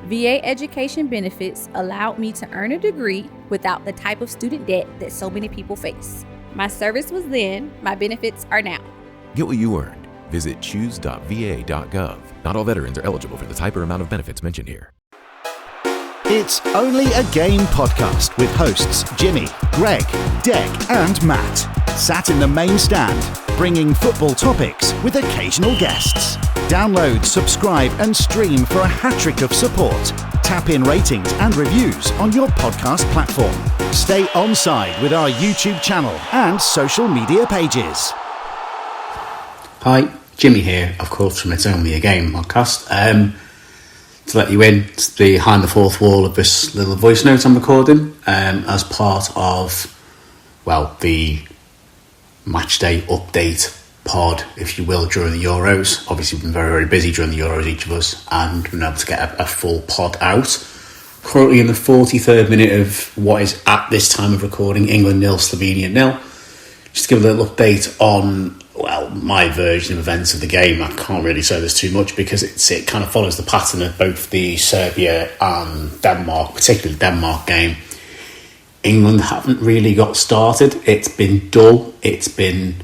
VA education benefits allowed me to earn a degree without the type of student debt that so many people face. My service was then, my benefits are now. Get what you earned. Visit choose.va.gov. Not all veterans are eligible for the type or amount of benefits mentioned here. It's Only a Game podcast with hosts Jimmy, Greg, Deg and Matt. Sat in the main stand, bringing football topics with occasional guests. Download, subscribe and stream for a hat-trick of support. Tap in ratings and reviews on your podcast platform. Stay on side with our YouTube channel and social media pages. Hi, Jimmy here, of course, from It's Only a Game podcast. To let you in, it's behind the fourth wall of this little voice note I'm recording as part of, the matchday update pod, if you will, during the Euros. Obviously, we've been very, very busy during the Euros, each of us, and we've been able to get a full pod out. Currently in the 43rd minute of what is, at this time of recording, England 0, Slovenia 0. Just to give a little update on, my version of events of the game. I can't really say this too much because it kind of follows the pattern of both the Serbia and Denmark, particularly Denmark game. England haven't really got started. It's been dull. It's been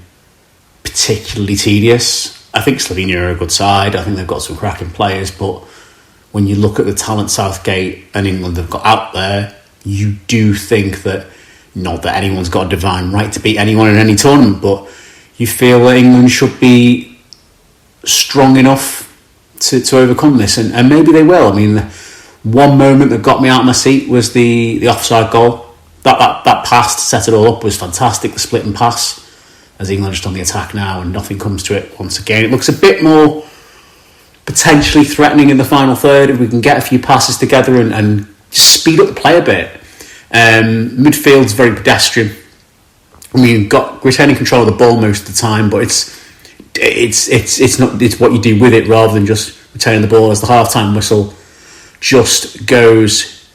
particularly tedious. I think Slovenia are a good side. I think they've got some cracking players, but when you look at the talent Southgate and England have got out there, you do think that, not that anyone's got a divine right to beat anyone in any tournament, but you feel that England should be strong enough to overcome this, and maybe they will. I mean, one moment that got me out of my seat was the offside goal. That pass to set it all up was fantastic, the split and pass, as England are just on the attack now and nothing comes to it once again. It looks a bit more potentially threatening in the final third if we can get a few passes together and speed up the play a bit. Midfield's very pedestrian. I mean, you've got retaining control of the ball most of the time, but it's what you do with it rather than just retaining the ball, as the half-time whistle just goes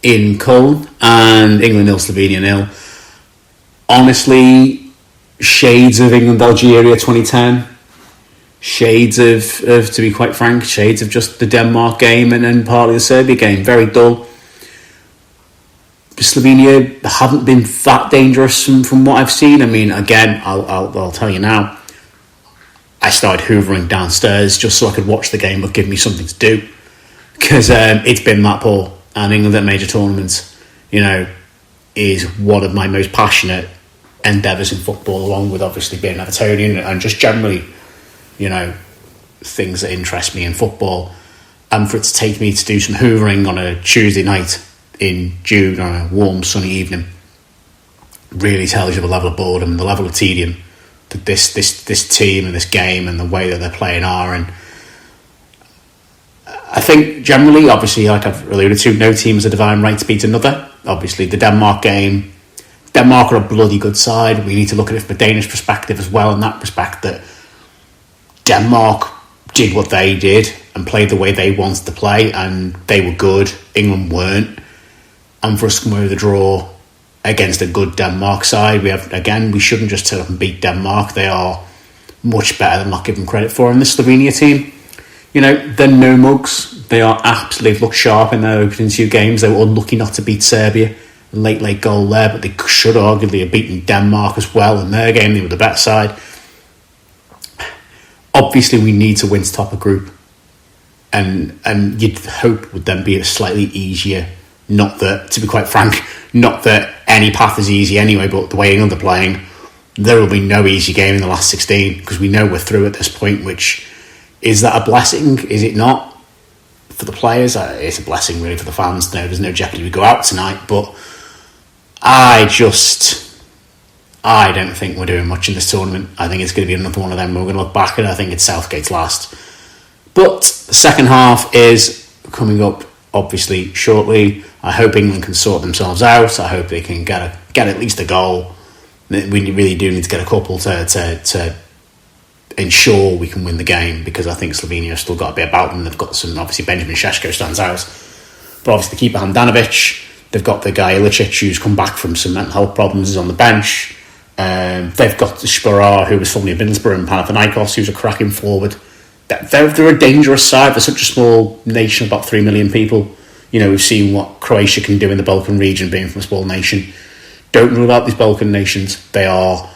in Cologne, and England 0, Slovenia 0. Honestly, shades of England-Algeria 2010, shades of, to be quite frank, shades of just the Denmark game and then partly the Serbia game. Very dull. Slovenia haven't been that dangerous from what I've seen. I mean, again, I'll tell you now, I started hoovering downstairs just so I could watch the game but give me something to do, because it's been that poor. And England at major tournaments, is one of my most passionate endeavours in football, along with obviously being Evertonian and just generally, things that interest me in football. And for it to take me to do some hoovering on a Tuesday night in June on a warm sunny evening really tells you the level of boredom and the level of tedium that this team and this game and the way that they're playing are. And I think generally, obviously, like I've alluded to, no team has a divine right to beat another. Obviously, the Denmark game, Denmark are a bloody good side. We need to look at it from a Danish perspective as well, in that respect that Denmark did what they did and played the way they wanted to play, and they were good. England weren't. And for us to come away with a draw against a good Denmark side, we shouldn't just turn up and beat Denmark. They are much better than not given credit for. And this Slovenia team, they're no mugs. They are absolutely looked sharp in their opening two games. They were unlucky not to beat Serbia. Late goal there, but they should arguably have beaten Denmark as well in their game. They were the better side. Obviously, we need to win to top a group. And you'd hope would then be a slightly easier. Not that, to be quite frank, not that any path is easy anyway, but the way England are playing, there will be no easy game in the last 16, because we know we're through at this point, which, is that a blessing? Is it not? For the players, it's a blessing really for the fans. No, there's no jeopardy we go out tonight, but I don't think we're doing much in this tournament. I think it's going to be another one of them. We're going to look back and I think it's Southgate's last. But the second half is coming up, obviously, shortly. I hope England can sort themselves out. I hope they can get at least a goal. We really do need to get a couple to ensure we can win the game, because I think Slovenia have still got a bit about them. They've got some, obviously Benjamin Šeško stands out, but obviously the keeper Handanovic. They've got the guy Ilicic, who's come back from some mental health problems, is on the bench. They've got Sporar, who was formerly of Middlesbrough and Panathinaikos, who's a cracking forward. they're a dangerous side. They're such a small nation, about 3 million people. You know, we've seen what Croatia can do in the Balkan region, being from a small nation. Don't rule out these Balkan nations. They are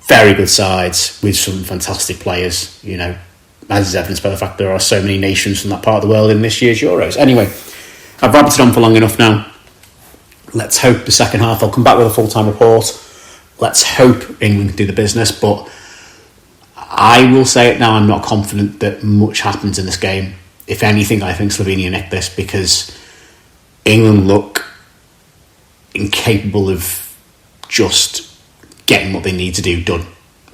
very good sides with some fantastic players, you know, as is evidenced by the fact there are so many nations from that part of the world in this year's Euros. Anyway, I've rabbited on for long enough now. Let's hope the second half, I'll come back with a full-time report. Let's hope England can do the business, but I will say it now, I'm not confident that much happens in this game. If anything, I think Slovenia nick this because England look incapable of just getting what they need to do done.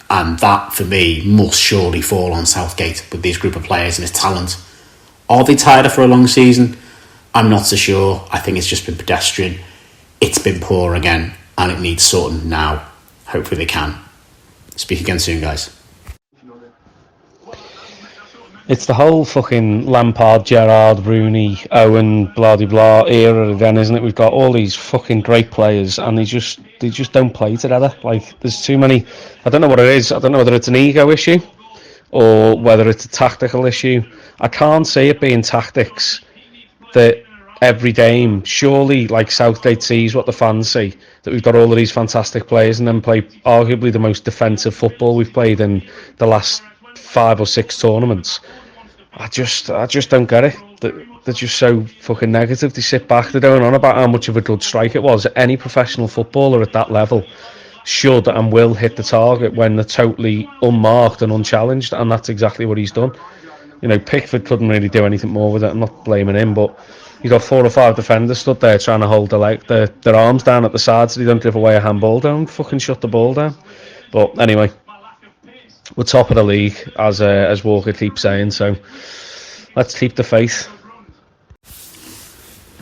And that, for me, must surely fall on Southgate with these group of players and his talent. Are they tired for a long season? I'm not so sure. I think it's just been pedestrian. It's been poor again, and it needs sorting now. Hopefully they can. Speak again soon, guys. It's the whole fucking Lampard, Gerrard, Rooney, Owen, blah de blah era again, isn't it? We've got all these fucking great players, and they just don't play together. Like, there's too many. I don't know what it is. I don't know whether it's an ego issue or whether it's a tactical issue. I can't see it being tactics that every game. Surely, like, Southgate sees what the fans see, that we've got all of these fantastic players, and then play arguably the most defensive football we've played in the last 5 or 6 tournaments. I just don't get it. They're just so fucking negative. They sit back, they're going on about how much of a good strike it was. Any professional footballer at that level should and will hit the target when they're totally unmarked and unchallenged, and that's exactly what he's done. You know, Pickford couldn't really do anything more with it. I'm not blaming him, but you got 4 or 5 defenders stood there trying to hold their arms down at the sides so they don't give away a handball. Don't fucking shut the ball down. But anyway, we're top of the league, as Walker keeps saying, so let's keep the faith.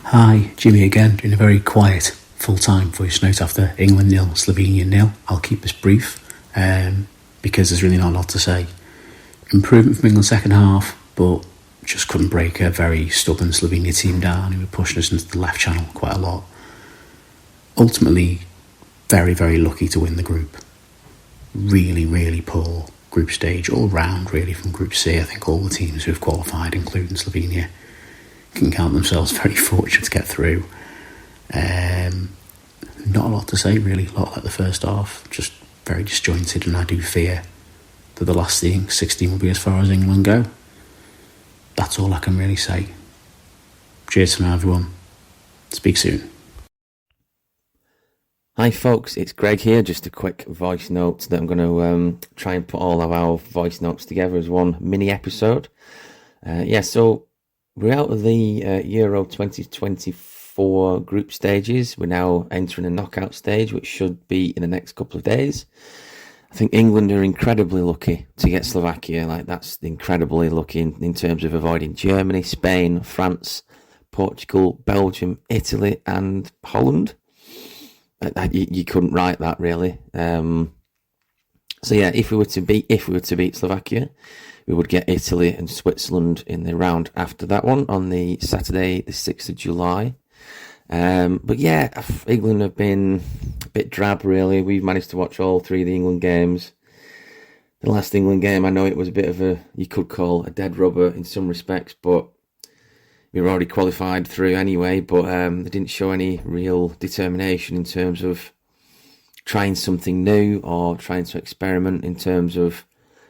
Hi, Jimmy again, doing a very quiet, full-time voice note after England 0, Slovenia 0. I'll keep this brief, because there's really not a lot to say. Improvement from England's second half, but just couldn't break a very stubborn Slovenia team down who were pushing us into the left channel quite a lot. Ultimately, very, very lucky to win the group. Really, really poor group stage all round, really, from Group C. I think all the teams who have qualified, including Slovenia, can count themselves very fortunate to get through. Not a lot to say, really. A lot like the first half, just very disjointed, and I do fear that the last 16 will be as far as England go. That's all I can really say. Cheers for now, everyone. Speak soon. Hi folks, it's Greg here. Just a quick voice note that I'm going to try and put all of our voice notes together as one mini episode. So we're out of the Euro 2024 group stages. We're now entering a knockout stage, which should be in the next couple of days. I think England are incredibly lucky to get Slovakia. Like, that's incredibly lucky in terms of avoiding Germany, Spain, France, Portugal, Belgium, Italy, and Holland. You couldn't write that, really. If we were to beat Slovakia, we would get Italy and Switzerland in the round after that one on the Saturday, the 6th of July. England have been a bit drab, really. We've managed to watch all 3 of the England games. The last England game, I know it was a bit of you could call a dead rubber in some respects, but we were already qualified through anyway, but they didn't show any real determination in terms of trying something new or trying to experiment in terms of,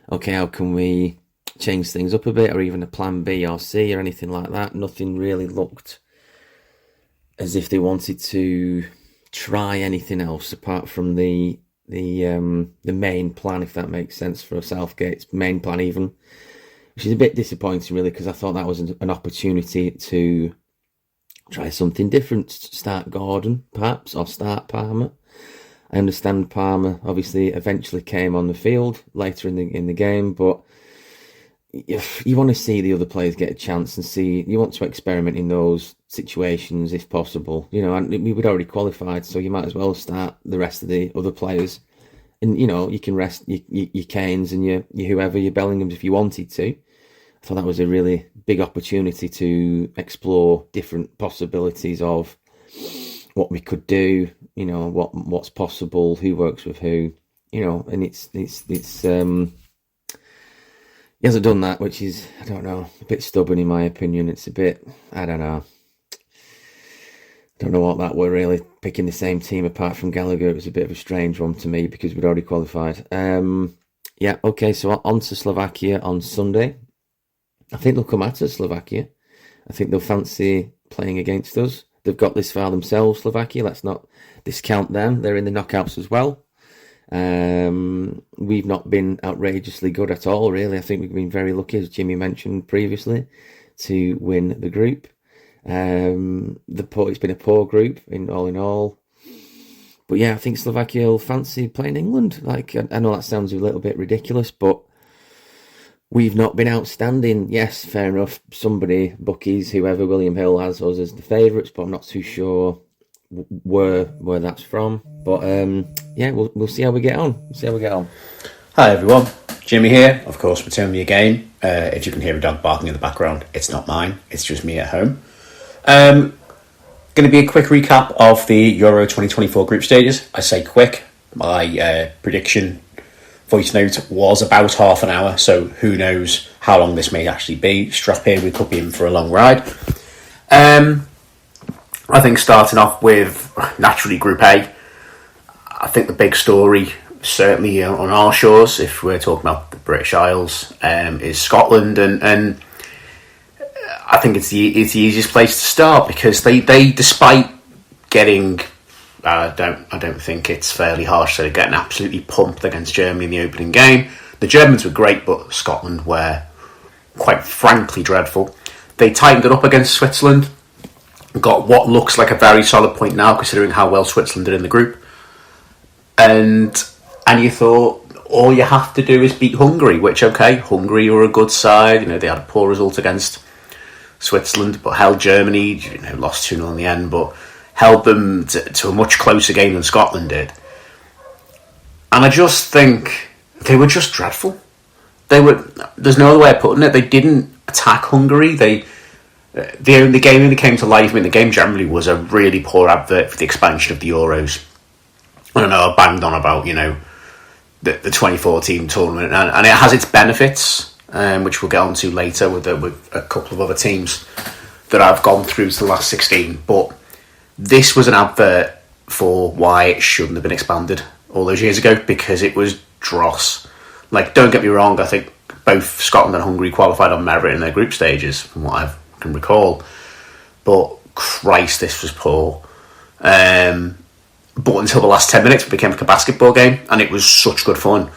okay, how can we change things up a bit, or even a plan B or C or anything like that. Nothing really looked as if they wanted to try anything else apart from the main plan, if that makes sense, for Southgate's main plan even. Which is a bit disappointing, really, because I thought that was an opportunity to try something different. Start Gordon, perhaps, or start Palmer. I understand Palmer obviously eventually came on the field later in the game, but you want to see the other players get a chance and you want to experiment in those situations if possible. You know, and we would already qualified, so you might as well start the rest of the other players. And, you know, you can rest your Kanes and your whoever, your Bellinghams if you wanted to. I thought that was a really big opportunity to explore different possibilities of what we could do, you know, what's possible, who works with who, you know, and it's He hasn't done that, which is, I don't know, a bit stubborn in my opinion. It's a bit, I don't know. Don't know what that were really, picking the same team apart from Gallagher. It was a bit of a strange one to me because we'd already qualified. Yeah, okay, so on to Slovakia on Sunday. I think they'll come at us, Slovakia. I think they'll fancy playing against us. They've got this far themselves, Slovakia. Let's not discount them. They're in the knockouts as well. We've not been outrageously good at all, really. I think we've been very lucky, as Jimmy mentioned previously, to win the group. It's been a poor group in all. But yeah, I think Slovakia will fancy playing England. Like, I know that sounds a little bit ridiculous, but we've not been outstanding. Yes, fair enough. Somebody, bookies, whoever, William Hill has us as the favourites, but I'm not too sure where that's from. But yeah, we'll see how we get on. Hi everyone, Jimmy here. Of course, we're turning your game. If you can hear a dog barking in the background, it's not mine. It's just me at home. Going to be a quick recap of the Euro 2024 group stages. I say quick. My prediction voice note was about half an hour, so who knows how long this may actually be. Strap in, we could be in for a long ride. I think starting off with, naturally, Group A, I think the big story, certainly on our shores, if we're talking about the British Isles, is Scotland, and I think it's the easiest place to start because they despite getting, I don't think it's fairly harsh, so they're getting absolutely pumped against Germany in the opening game. The Germans were great, but Scotland were quite frankly dreadful. They tightened it up against Switzerland, got what looks like a very solid point now, considering how well Switzerland did in the group. And you thought all you have to do is beat Hungary, which, okay, Hungary were a good side. They had a poor result against Switzerland, but held Germany, lost 2-0 in the end, but held them to a much closer game than Scotland did. And I just think they were just dreadful. There's no other way of putting it. They didn't attack Hungary. The game only came to life. I mean, the game generally was a really poor advert for the expansion of the Euros. I don't know, I banged on about, the 2014 tournament, and it has its benefits, which we'll get on to later with a couple of other teams that I've gone through to the last 16. But this was an advert for why it shouldn't have been expanded all those years ago, because it was dross. Like, don't get me wrong, I think both Scotland and Hungary qualified on merit in their group stages, from what I can recall. But Christ, this was poor. But until the last 10 minutes, it became like a basketball game, and it was such good fun.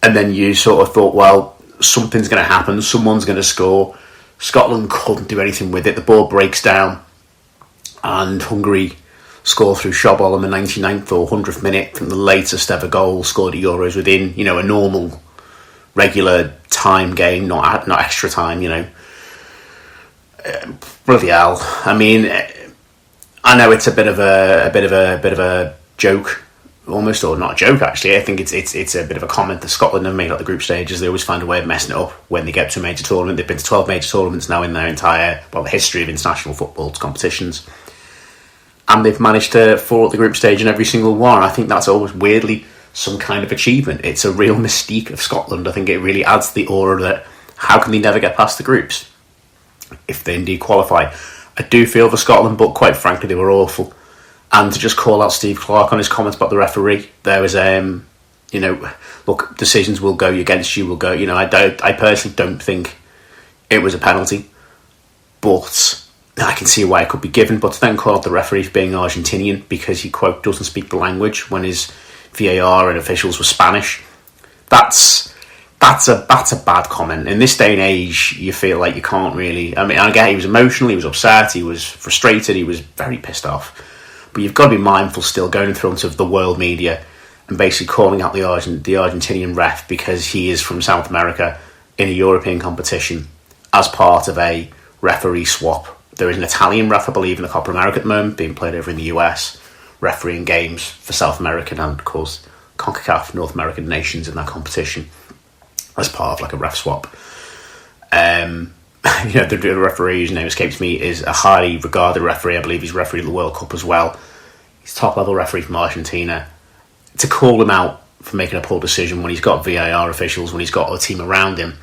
And then you sort of thought, well, something's going to happen, someone's going to score. Scotland couldn't do anything with it. The ball breaks down, and Hungary score through Schobol in the 99th or 100th minute from the latest ever goal scored at Euros within, a normal, regular time game, not extra time. Bloody hell! I mean, I know it's a bit of a joke, almost, or not a joke actually. I think it's a bit of a comment that Scotland have made at the group stages. They always find a way of messing it up when they get to a major tournament. They've been to 12 major tournaments now in their entire history of international football competitions, and they've managed to fall at the group stage in every single one. I think that's always weirdly some kind of achievement. It's a real mystique of Scotland. I think it really adds to the aura that how can they never get past the groups if they indeed qualify. I do feel for Scotland, but quite frankly, they were awful. And to just call out Steve Clarke on his comments about the referee, there was, look, decisions will go against you, will go. I personally don't think it was a penalty, but I can see why it could be given. But to then call out the referee for being Argentinian because he, quote, doesn't speak the language when his VAR and officials were Spanish, that's a bad comment. In this day and age, you feel like you can't really. I mean, again, he was emotional, he was upset, he was frustrated, he was very pissed off. But you've got to be mindful still going in front of the world media and basically calling out the Argentinian ref because he is from South America in a European competition as part of a referee swap. There is an Italian ref, I believe, in the Copa America at the moment, being played over in the US, refereeing games for South American and, of course, CONCACAF North American nations in that competition as part of like a ref swap. The referee, whose name escapes me, is a highly regarded referee. I believe he's refereed the World Cup as well. He's top level referee from Argentina. To call him out for making a poor decision when he's got VAR officials, when he's got a team around him,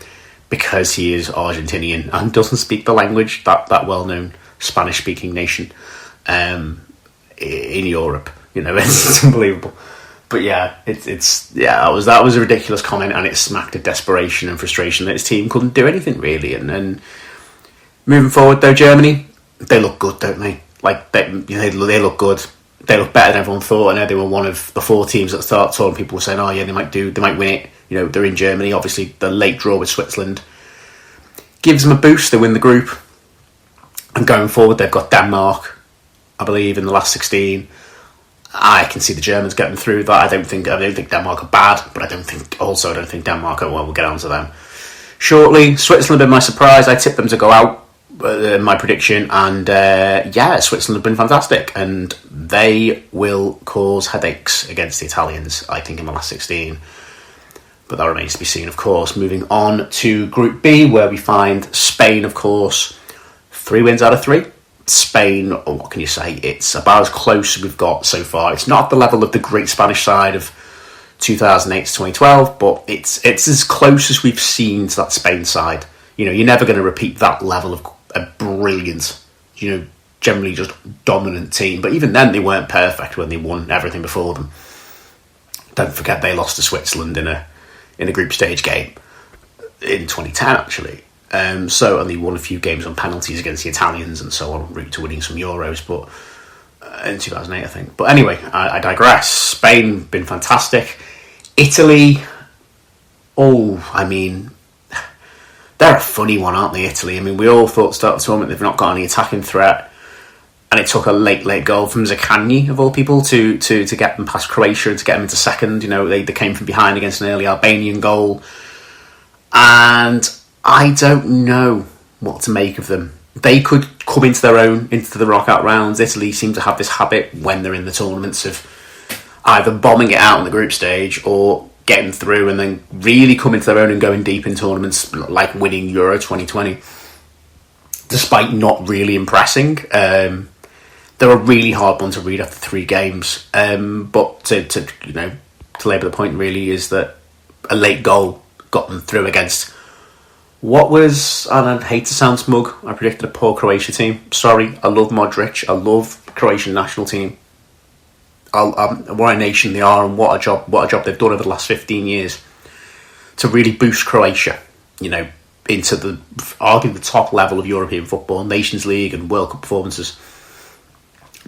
because he is Argentinian and doesn't speak the language, that well-known Spanish-speaking nation in Europe. It's unbelievable. But yeah, that was a ridiculous comment, and it smacked of desperation and frustration that his team couldn't do anything really. And moving forward, though, Germany, they look good, don't they? Like they look good. They look better than everyone thought. I know they were one of the 4 teams at the start. So people were saying, "Oh yeah, they might win it." They're in Germany. Obviously, the late draw with Switzerland gives them a boost. They win the group, and going forward, they've got Denmark, I believe, in the last 16. I can see the Germans getting through that. I don't think Denmark are bad, but I don't think Denmark are. Well, we'll get on to them shortly. Switzerland have been my surprise. I tipped them to go out. My prediction, and Switzerland have been fantastic, and they will cause headaches against the Italians, I think, in the last 16. But that remains to be seen, of course. Moving on to Group B, where we find Spain, of course, 3 wins out of 3. Spain, what can you say? It's about as close as we've got so far. It's not at the level of the great Spanish side of 2008 to 2012, but it's as close as we've seen to that Spain side. You're never going to repeat that level of a brilliant, generally just dominant team. But even then, they weren't perfect when they won everything before them. Don't forget they lost to Switzerland in a group stage game in 2010, actually. And they won a few games on penalties against the Italians and so on, en route to winning some Euros, but in 2008, I think. But anyway, I digress. Spain, been fantastic. Italy, they're a funny one, aren't they, Italy? We all thought at the start of the tournament they've not got any attacking threat, and it took a late goal from Zaccagni, of all people, to get them past Croatia and to get them into second. They came from behind against an early Albanian goal, and I don't know what to make of them. They could come into their own, into the knockout rounds. Italy seem to have this habit when they're in the tournaments of either bombing it out in the group stage or getting through and then really coming to their own and going deep in tournaments, like winning Euro 2020, despite not really impressing. They're a really hard one to read after 3 games. But to labour the point really is that a late goal got them through against what was, and I hate to sound smug, I predicted a poor Croatia team. Sorry, I love Modric, I love the Croatian national team. What a nation they are, and what a job they've done over the last 15 years to really boost Croatia, into arguably the top level of European football, Nations League and World Cup performances.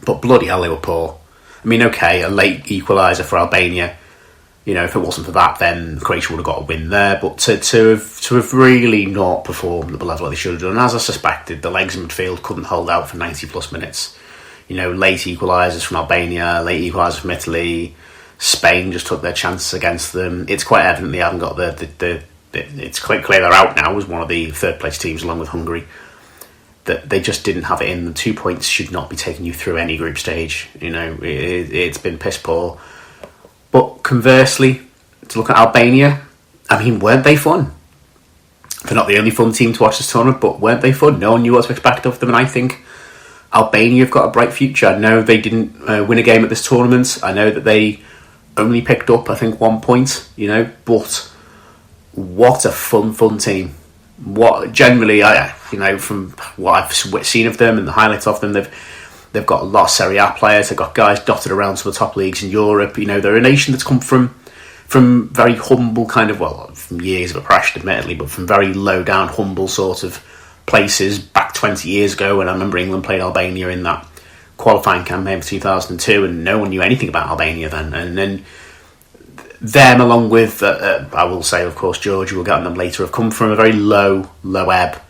But bloody hell, they were poor. Okay, a late equaliser for Albania. If it wasn't for that, then Croatia would have got a win there. But to have really not performed at the level they should have done, and as I suspected, the legs in midfield couldn't hold out for 90 plus minutes. Late equalisers from Albania, late equalisers from Italy. Spain just took their chances against them. It's quite evident they haven't got it's quite clear they're out now as one of the third place teams along with Hungary. That they just didn't have it in them. 2 points should not be taking you through any group stage. It's been piss poor. But conversely, to look at Albania, weren't they fun? They're not the only fun team to watch this tournament, but weren't they fun? No one knew what to expect of them, and I think Albania have got a bright future. I know they didn't win a game at this tournament. I know that they only picked up, I think, 1 point, but what a fun team. What generally, from what I've seen of them and the highlights of them, they've got a lot of Serie A players. They've got guys dotted around some of the top leagues in Europe. They're a nation that's come from very humble from years of oppression, admittedly, but from very low down, humble sort of places back 20 years ago when I remember England played Albania in that qualifying campaign for 2002, and no one knew anything about Albania then. And then them, along with, I will say, of course, Georgia, we'll get on them later, have come from a very low ebb,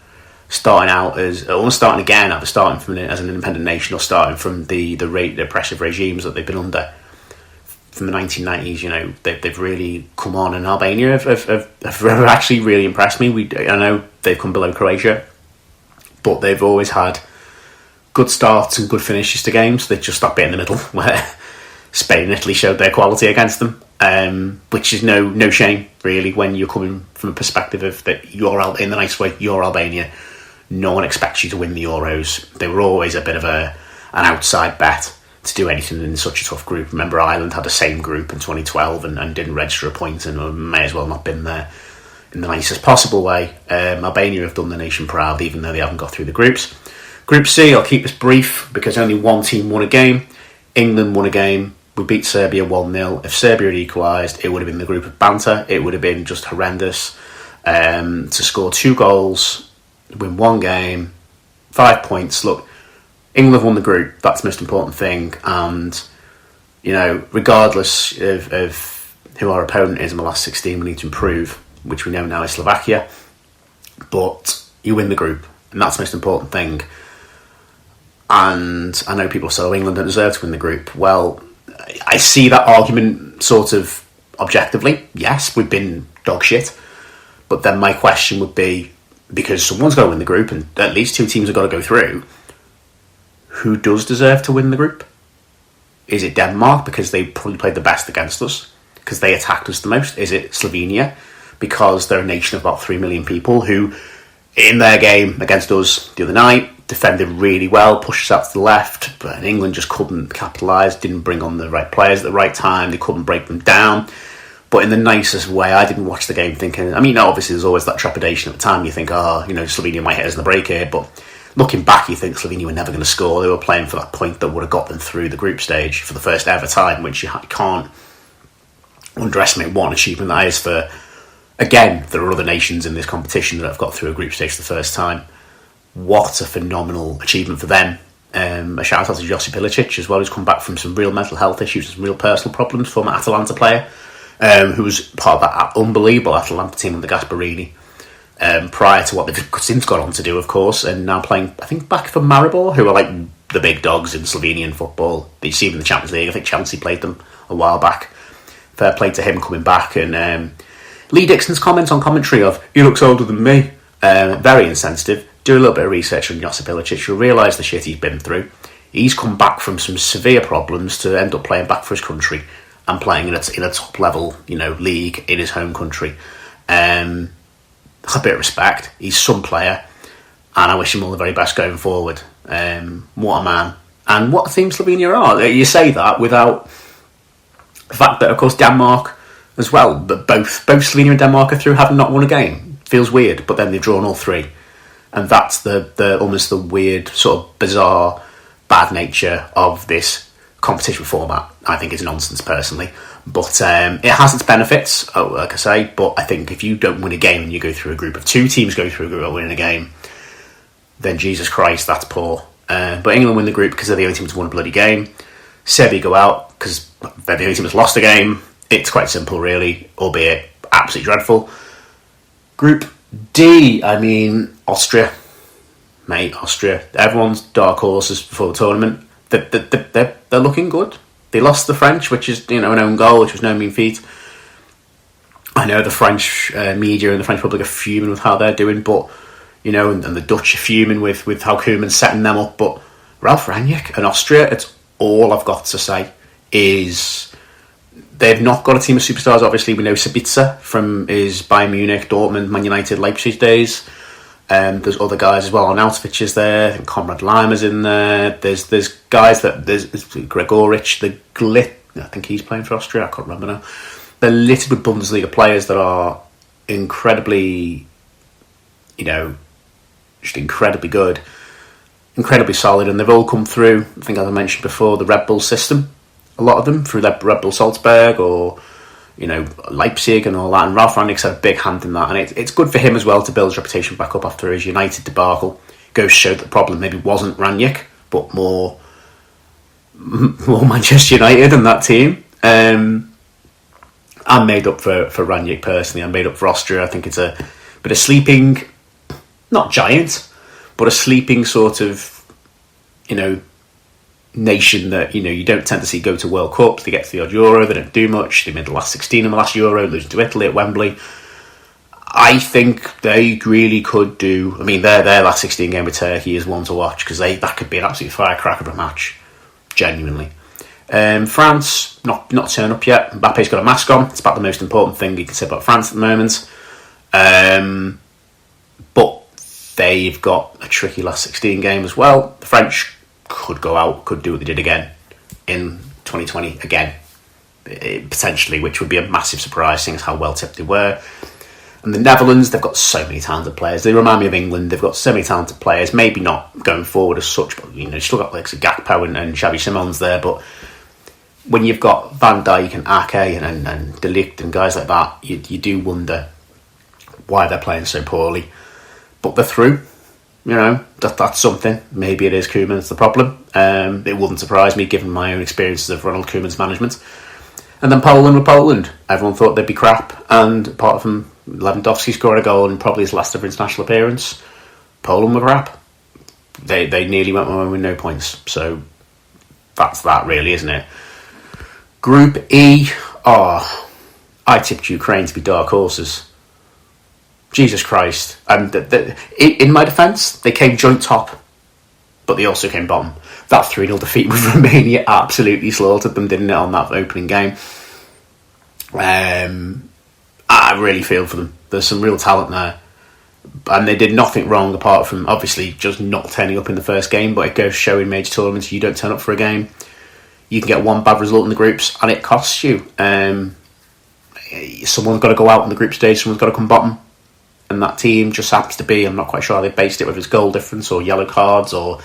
starting out as, almost starting again, either starting from as an independent nation or starting from the oppressive regimes that they've been under from the 1990s. They've really come on, and Albania have actually really impressed me. I know they've come below Croatia, but they've always had good starts and good finishes to games. They just that bit in the middle where Spain and Italy showed their quality against them, which is no shame really when you're coming from a perspective of that you're in the nice way, you're Albania. No one expects you to win the Euros. They were always a bit of an outside bet to do anything in such a tough group. Remember, Ireland had the same group in 2012 and didn't register a point, and may as well not been there in the nicest possible way. Albania have done the nation proud, even though they haven't got through the groups. Group C, I'll keep this brief because only one team won a game. England won a game. We beat Serbia 1-0. If Serbia had equalised, it would have been the group of banter. It would have been just horrendous. To score 2 goals, win 1 game, 5 points. Look, England have won the group. That's the most important thing. And, regardless of who our opponent is in the last 16, we need to improve, which we know now is Slovakia. But you win the group, and that's the most important thing. And I know people say, oh, England don't deserve to win the group. Well, I see that argument sort of objectively. Yes, we've been dog shit. But then my question would be, because someone's got to win the group and at least 2 teams have got to go through, who does deserve to win the group? Is it Denmark because they probably played the best against us, because they attacked us the most? Is it Slovenia because they're a nation of about 3 million people who, in their game against us the other night, defended really well, pushed us out to the left, but England just couldn't capitalise, didn't bring on the right players at the right time, they couldn't break them down. But in the nicest way, I didn't watch the game thinking, obviously there's always that trepidation at the time, you think, Slovenia might hit us in the break here, but looking back, you think Slovenia were never going to score. They were playing for that point that would have got them through the group stage for the first ever time, which you can't underestimate what an achievement that is for, again, there are other nations in this competition that have got through a group stage for the first time. What a phenomenal achievement for them. A shout out to Josip Ilicic as well, who's come back from some real mental health issues and some real personal problems, former Atalanta player, who was part of that unbelievable Atalanta team under Gasparini, prior to what they've since got on to do, of course, and now playing, I think, back for Maribor, who are like the big dogs in Slovenian football. They see them in the Champions League. I think Chelsea played them a while back. Fair play to him coming back. And Lee Dixon's comments on commentary of, he looks older than me, very insensitive. Do a little bit of research on Josip Ilicic, you'll realise the shit he's been through. He's come back from some severe problems to end up playing back for his country and playing in a top level, league in his home country. A bit of respect. He's some player, and I wish him all the very best going forward. What a man. And what a team Slovenia are. You say that without the fact that, of course, Denmark as well, but both Slovenia and Denmark are through, having not won a game. Feels weird, but then they've drawn all 3. And that's the almost the weird, sort of bizarre, bad nature of this competition format. I think is nonsense, personally. But it has its benefits, like I say. But I think if you don't win a game and you go through a group of 2 teams go through a group of winning a game, then Jesus Christ, that's poor. But England win the group because they're the only team to win a bloody game. Serbia go out because they're the only team that's lost a game. It's quite simple, really, albeit absolutely dreadful. Group D, Austria. Mate, Austria. Everyone's dark horses before the tournament. They're looking good. They lost the French, which is, an own goal, which was no mean feat. I know the French media and the French public are fuming with how they're doing, but, and the Dutch are fuming with how Koeman's setting them up. But Ralf Rangnick and Austria, it's all I've got to say is they've not got a team of superstars. Obviously, we know Sabitzer from his Bayern Munich, Dortmund, Man United, Leipzig days. There's other guys as well. Arnautovic is there. I think Konrad Limer's in there. There's guys there's Gregoric, I think he's playing for Austria. I can't remember now. They're littered with Bundesliga players that are incredibly, just incredibly good, incredibly solid, and they've all come through. I think, as I mentioned before, the Red Bull system. A lot of them through Red Bull Salzburg or Leipzig and all that, and Ralf Rangnick's had a big hand in that, and it's good for him as well to build his reputation back up after his United debacle. Goes to show that the problem maybe wasn't Rangnick, but more Manchester United and that team. I'm made up for Rangnick personally. I'm made up for Austria. I think it's a bit of sleeping, not giant, but a sleeping sort of, nation that you don't tend to see go to World Cups. They get to the odd Euro, they don't do much. They made the last 16 in the last Euro, losing to Italy at Wembley. I think they really could do. Their last 16 game with Turkey is one to watch, because that could be an absolute firecracker of a match, genuinely. France not turn up yet. Mbappe's got a mask on. It's about the most important thing you can say about France at the moment. But they've got a tricky last 16 game as well. The French could go out, could do what they did again. in 2020 again, potentially, which would be a massive surprise, seeing as how well tipped they were. And the Netherlands, they've got so many talented players. They remind me of England. They've got so many talented players. Maybe not going forward as such, but you know, you've still got like Gakpo and Xavi Simons there. But when you've got Van Dijk and Ake and De Ligt and guys like that, you do wonder why they're playing so poorly. But they're through. You know, that's something. Maybe it is Koeman that's the problem. It wouldn't surprise me given my own experiences of Ronald Koeman's management. And then Poland were Poland. Everyone thought they'd be crap, and apart from Lewandowski scoring a goal in probably his last ever international appearance, Poland were crap. They nearly went home with no points. So that's that, really, isn't it? Group E, I tipped Ukraine to be dark horses. Jesus Christ. And in my defence, they came joint top, but they also came bottom. That 3-0 defeat with Romania absolutely slaughtered them, didn't it, on that opening game? I really feel for them. There's some real talent there. And they did nothing wrong apart from, obviously, just not turning up in the first game, but it goes to show in major tournaments, you don't turn up for a game, you can get one bad result in the groups, and it costs you. Someone's got to go out on the group stage, someone's got to come bottom. And that team just happens to be, I'm not quite sure how they based it, whether it's goal difference or yellow cards or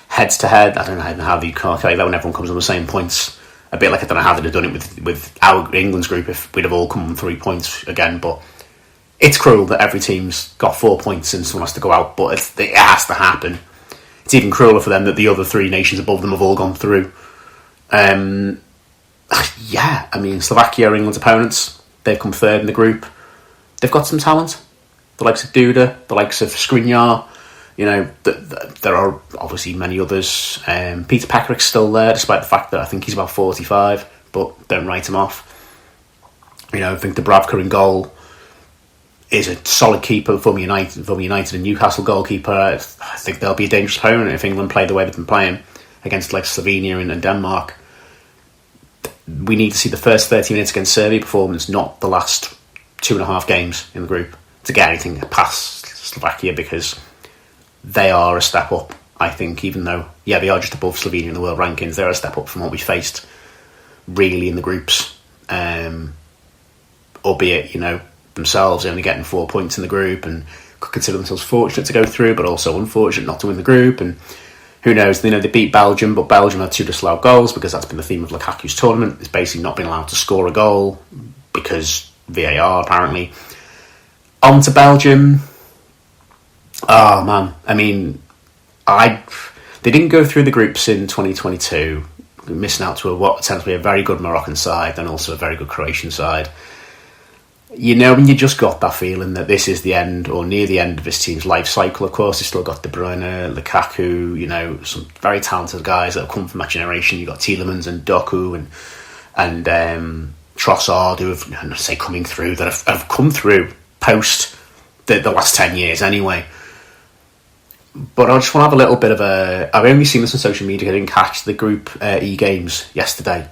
heads to head. I don't know how you calculate that when everyone comes on the same points. A bit like I don't know how they'd have done it with our England's group if we'd have all come on 3 points again. But it's cruel that every team's got 4 points and someone has to go out, but it has to happen. It's even crueler for them that the other 3 nations above them have all gone through. Yeah, I mean, Slovakia are England's opponents. They've come third in the group. They've got some talent. The likes of Duda, the likes of Skriniar. You know, there are obviously many others. Peter Pekarich's still there, despite the fact that I think he's about 45, but don't write him off. You know, I think Dubravka in goal is a solid keeper from United and Newcastle goalkeeper. I think they'll be a dangerous opponent if England play the way they've been playing against like Slovenia and Denmark. We need to see the first 30 minutes against Serbia performance, not the last 2.5 games in the group, to get anything past Slovakia, because they are a step up, I think, even though, yeah, they are just above Slovenia in the world rankings. They're a step up from what we faced, really, in the groups. Albeit, you know, themselves only getting 4 points in the group and could consider themselves fortunate to go through, but also unfortunate not to win the group. And who knows, you know, they beat Belgium, but Belgium had 2 disallowed goals, because that's been the theme of Lukaku's tournament. It's basically not been allowed to score a goal because VAR, apparently. On to Belgium. Oh man, I mean, they didn't go through the groups in 2022, missing out to what tends to be a very good Moroccan side and also a very good Croatian side. You know, when you just got that feeling that this is the end or near the end of this team's life cycle. Of course, you've still got De Bruyne, Lukaku, you know, some very talented guys that have come from that generation. You've got Tielemans and Doku and Trossard, who have, I say, coming through, that have come through post the last 10 years anyway. But I just want to have a little bit of I've only seen this on social media. I didn't catch the Group E games yesterday.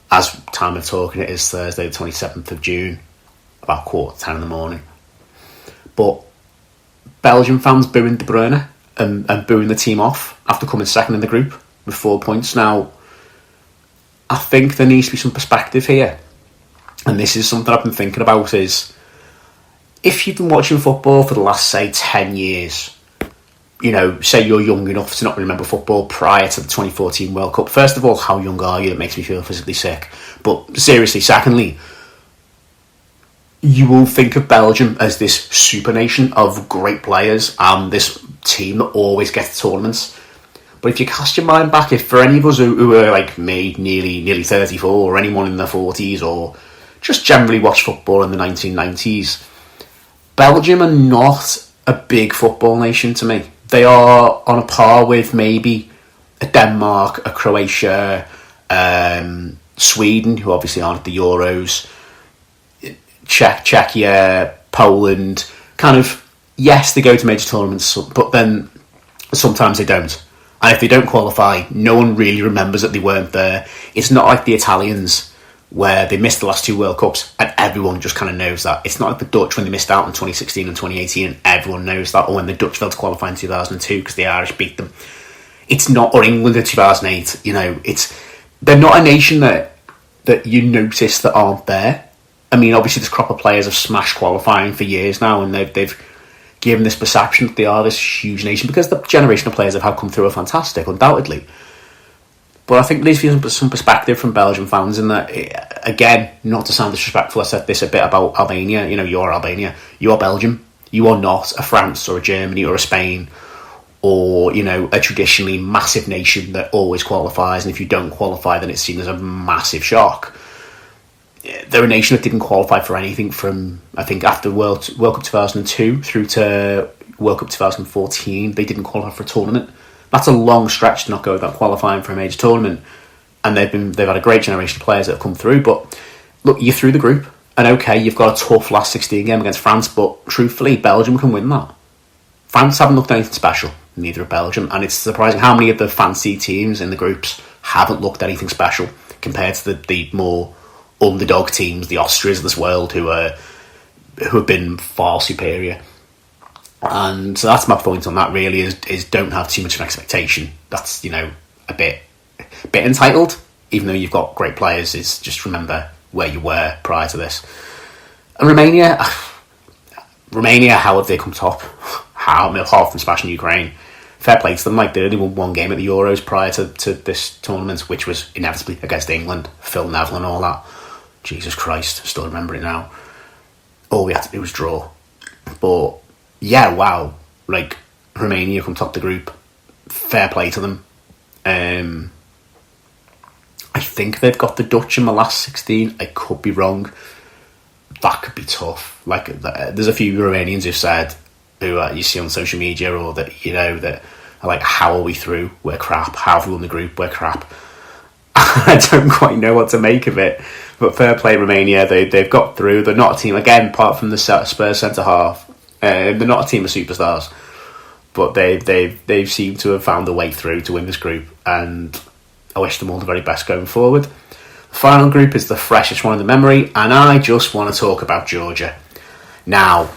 As time of talking, it is Thursday the 27th of June, about 10:15 in the morning. But Belgian fans booing De Bruyne and booing the team off after coming second in the group with 4 points. Now, I think there needs to be some perspective here. And this is something I've been thinking about, is if you've been watching football for the last, say, 10 years, you know, say you're young enough to not remember football prior to the 2014 World Cup. First of all, how young are you? It makes me feel physically sick. But seriously, secondly, you will think of Belgium as this super nation of great players and this team that always gets to tournaments. But if you cast your mind back, if for any of us who are like me, nearly 34, or anyone in their 40s, or just generally watch football in the 1990s, Belgium are not a big football nation to me. They are on a par with maybe a Denmark, a Croatia, Sweden, who obviously aren't at the Euros, Czechia, Poland. Kind of, yes, they go to major tournaments, but then sometimes they don't. And if they don't qualify, no one really remembers that they weren't there. It's not like the Italians, where they missed the last 2 World Cups and everyone just kind of knows that. It's not like the Dutch when they missed out in 2016 and 2018 and everyone knows that, or when the Dutch failed to qualify in 2002 because the Irish beat them. It's not, or England in 2008, you know, they're not a nation that you notice that aren't there. I mean, obviously, this crop of players have smashed qualifying for years now, and they've given this perception that they are this huge nation, because the generation of players that have come through are fantastic, undoubtedly. But I think there needs to be some perspective from Belgian fans in that, again, not to sound disrespectful, I said this a bit about Albania. You know, you're Albania. You are Belgium. You are not a France or a Germany or a Spain or, you know, a traditionally massive nation that always qualifies, and if you don't qualify, then it's seen as a massive shock. They're a nation that didn't qualify for anything from, I think, after World Cup 2002 through to World Cup 2014. They didn't qualify for a tournament. That's a long stretch to not go without qualifying for a major tournament. And they've had a great generation of players that have come through. But look, you're through the group, and okay, you've got a tough last 16 game against France, but truthfully, Belgium can win that. France haven't looked anything special, neither have Belgium, and it's surprising how many of the fancy teams in the groups haven't looked anything special compared to the more underdog teams, the Austrias of this world, who have been far superior. And so that's my point on that, really, is don't have too much of an expectation. That's, you know, a bit entitled, even though you've got great players. Is just remember where you were prior to this. And Romania, how have they come top? Apart from smashing Ukraine, fair play to them. Like, they only won one game at the Euros prior to this tournament, which was inevitably against England, Phil Neville and all that. Jesus Christ, still remember it now. All we had to do was draw. But yeah, wow, like, Romania come top the group, fair play to them. I think they've got the Dutch in the last 16. I could be wrong. That could be tough. Like, there's a few Romanians who've said, who you see on social media, or that, you know, that are like, how are we through? We're crap. How have we won the group? We're crap. I don't quite know what to make of it. But fair play, Romania. They've got through. They're not a team, again, apart from the Spurs centre half. They're not a team of superstars, but they've seemed to have found a way through to win this group, and I wish them all the very best going forward. The final group is the freshest one in the memory, and I just want to talk about Georgia. Now,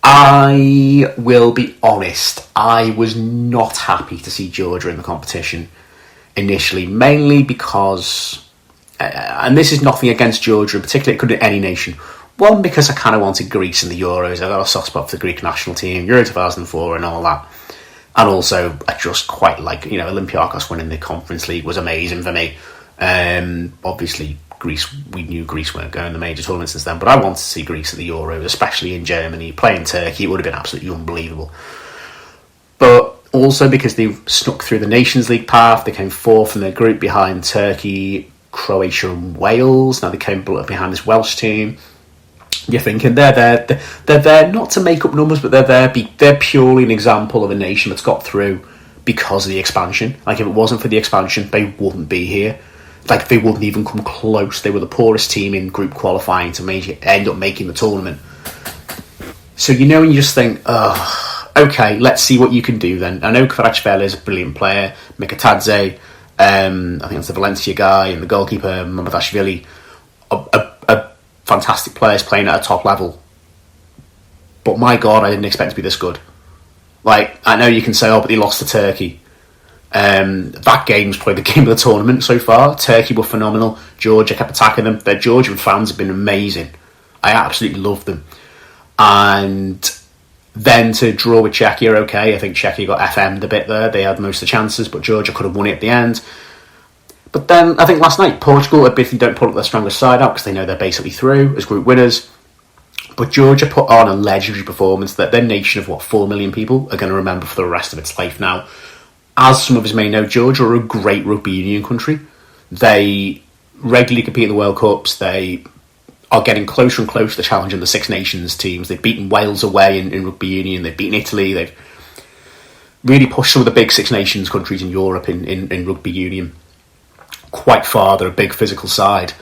I will be honest, I was not happy to see Georgia in the competition initially, mainly because, and this is nothing against Georgia in particular, it could be any nation. One, because I kind of wanted Greece in the Euros. I got a soft spot for the Greek national team, Euro 2004 and all that. And also, I just quite like, you know, Olympiacos winning the Conference League was amazing for me. Obviously, Greece, we knew Greece weren't going to the major tournaments since then, but I wanted to see Greece at the Euros, especially in Germany, playing Turkey. It would have been absolutely unbelievable. But also because they snuck through the Nations League path, they came fourth in their group behind Turkey, Croatia and Wales. Now they came behind this Welsh team. You're thinking they're there not to make up numbers, but they're purely an example of a nation that's got through because of the expansion. Like, if it wasn't for the expansion, they wouldn't be here. Like, they wouldn't even come close. They were the poorest team in group qualifying to end up making the tournament. So, you know, and you just think, okay, let's see what you can do then. I know Kvaratskhelia is a brilliant player. Mikatadze, I think that's the Valencia guy, and the goalkeeper, Mamadashvili, a fantastic players playing at a top level. But my God, I didn't expect to be this good. Like, I know you can say, but they lost to Turkey. That game's probably the game of the tournament so far. Turkey were phenomenal. Georgia kept attacking them. Their Georgian fans have been amazing. I absolutely love them. And then to draw with Czechia, okay, I think Czechia got FM'd a bit there. They had most of the chances, but Georgia could have won it at the end. But then, I think last night, Portugal admittedly don't put up their strongest side out because they know they're basically through as group winners. But Georgia put on a legendary performance that their nation of, 4 million people are going to remember for the rest of its life now. As some of us may know, Georgia are a great rugby union country. They regularly compete in the World Cups. They are getting closer and closer to challenging the Six Nations teams. They've beaten Wales away in rugby union. They've beaten Italy. They've really pushed some of the big Six Nations countries in Europe in rugby union quite far. They're a big physical side.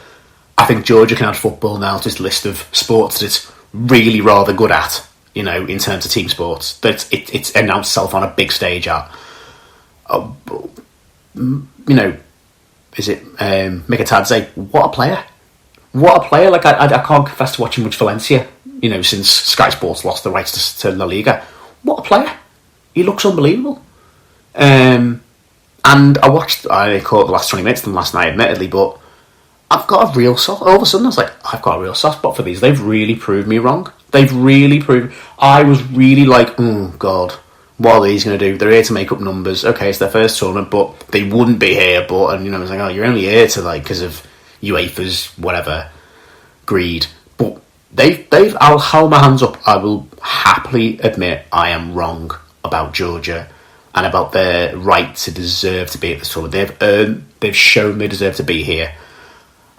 I think Georgia can add football now to its list of sports that it's really rather good at, you know, in terms of team sports. That it's announced itself on a big stage at. You know, is it Mikatadze? What a player! What a player! Like, I can't confess to watching much Valencia, you know, since Sky Sports lost the rights to La Liga. What a player! He looks unbelievable. And I caught the last 20 minutes of them last night, admittedly, but I've got a real soft... All of a sudden, I was like, I've got a real soft spot for these. They've really proved me wrong. They've really proved... I was really like, oh, God, what are these going to do? They're here to make up numbers. Okay, it's their first tournament, but they wouldn't be here. But, and, I was like, oh, you're only here to, because of UEFA's, whatever, greed. But I'll hold my hands up. I will happily admit I am wrong about Georgia and about their right to deserve to be at this tournament. They've shown they deserve to be here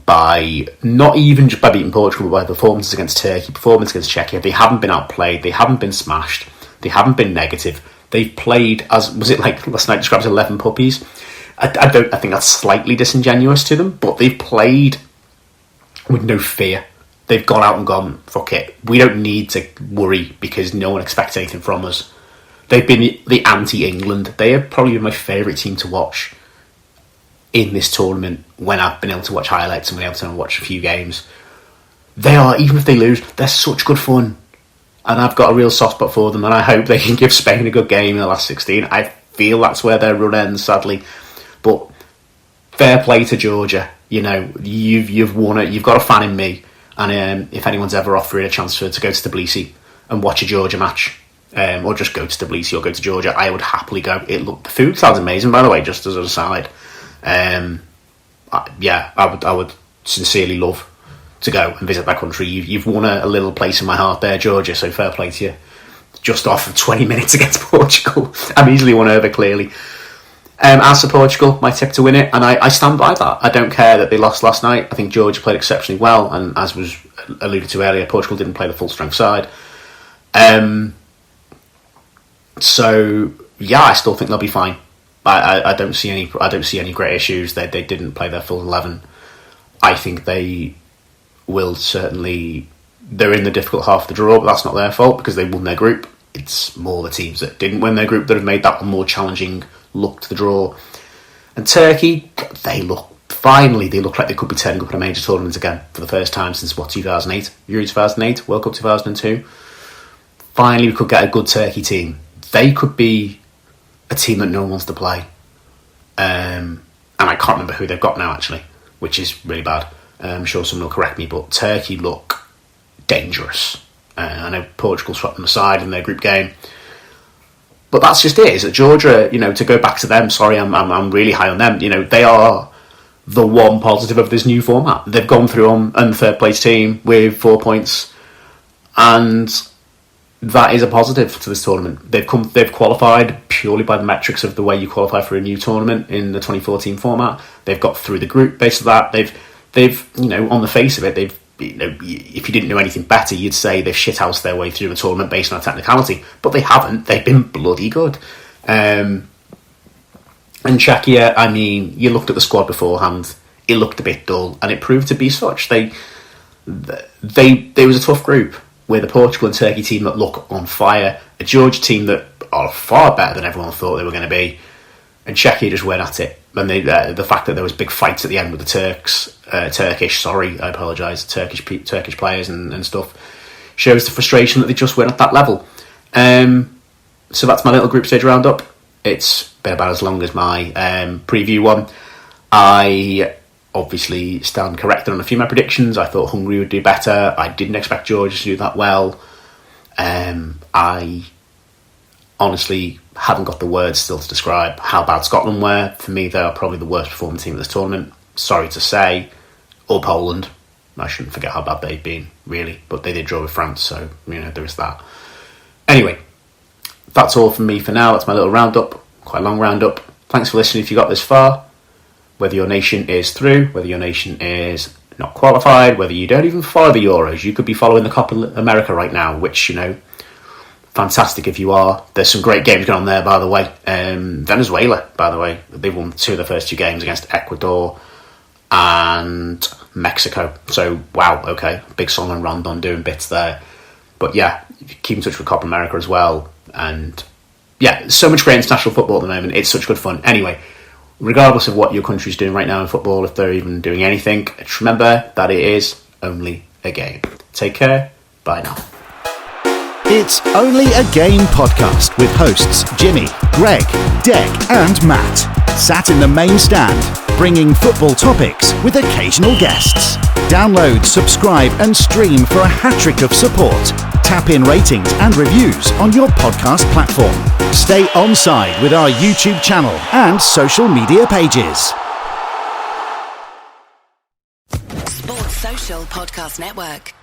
by not even just by beating Portugal, but by performances against Turkey, performance against Czechia. They haven't been outplayed. They haven't been smashed. They haven't been negative. They've played as, was it like last night described as 11 puppies? I think that's slightly disingenuous to them, but they've played with no fear. They've gone out and gone, fuck it. We don't need to worry because no one expects anything from us. They've been the anti-England. They have probably been my favourite team to watch in this tournament when I've been able to watch highlights and been able to watch a few games. They are, even if they lose, they're such good fun. And I've got a real soft spot for them, and I hope they can give Spain a good game in the last 16. I feel that's where their run ends, sadly. But fair play to Georgia. You've won it. You've got a fan in me. And if anyone's ever offering a chance to go to Tbilisi and watch a Georgia match, or just go to Tbilisi or go to Georgia, I would happily go. The food sounds amazing, by the way, just as an aside. I would sincerely love to go and visit that country. You've won a little place in my heart there, Georgia, so fair play to you. Just off of 20 minutes against Portugal. I'm easily won over, clearly. As for Portugal, my tip to win it, and I stand by that. I don't care that they lost last night. I think Georgia played exceptionally well, and as was alluded to earlier, Portugal didn't play the full-strength side. So, yeah, I still think they'll be fine. I don't see any great issues. They didn't play their full 11. I think they will certainly... They're in the difficult half of the draw, but that's not their fault because they won their group. It's more the teams that didn't win their group that have made that one more challenging look to the draw. And Turkey, they look like they could be turning up in a major tournament again for the first time since 2008? Euro 2008, World Cup 2002. Finally, we could get a good Turkey team. They could be a team that no one wants to play. And I can't remember who they've got now, actually, which is really bad. I'm sure someone will correct me, but Turkey look dangerous. I know Portugal swept them aside in their group game. But that's just it, is that Georgia, to go back to them, sorry, I'm really high on them. They are the one positive of this new format. They've gone through on the third place team with 4 points, and that is a positive to this tournament. They've qualified purely by the metrics of the way you qualify for a new tournament in the 2014 format. They've got through the group based on that. They've on the face of it, if you didn't know anything better, you'd say they've shithoused their way through the tournament based on a technicality, but they haven't. They've been bloody good. And Czechia, you looked at the squad beforehand, it looked a bit dull, and it proved to be such. They was a tough group with a Portugal and Turkey team that look on fire, a Georgia team that are far better than everyone thought they were going to be, and Czechia just went at it. And the fact that there was big fights at the end with the Turkish players and stuff shows the frustration that they just went at that level. So that's my little group stage roundup. It's been about as long as my preview one. I obviously stand corrected on a few of my predictions. I thought Hungary would do better. I didn't expect Georgia to do that well. I honestly haven't got the words still to describe how bad Scotland were. For me, they are probably the worst performing team of this tournament. Sorry to say. Or Poland. I shouldn't forget how bad they've been, really. But they did draw with France, so, there is that. Anyway, that's all from me for now. That's my little roundup. Quite a long roundup. Thanks for listening if you got this far. Whether your nation is through, whether your nation is not qualified, whether you don't even follow the Euros. You could be following the Copa America right now, which, fantastic if you are. There's some great games going on there, by the way. Venezuela, by the way, they won 2 of the first 2 games against Ecuador and Mexico. So, wow, okay. Big song on Rondon doing bits there. But yeah, keep in touch with Copa America as well. And yeah, so much great international football at the moment. It's such good fun. Anyway, regardless of what your country's doing right now in football, if they're even doing anything, just remember that it is only a game. Take care. Bye now. It's Only a Game podcast with hosts Jimmy, Greg, Dec and Matt. Sat in the main stand, bringing football topics with occasional guests. Download, subscribe and stream for a hat-trick of support. Tap in ratings and reviews on your podcast platform. Stay onside with our YouTube channel and social media pages. Sports Social Podcast Network.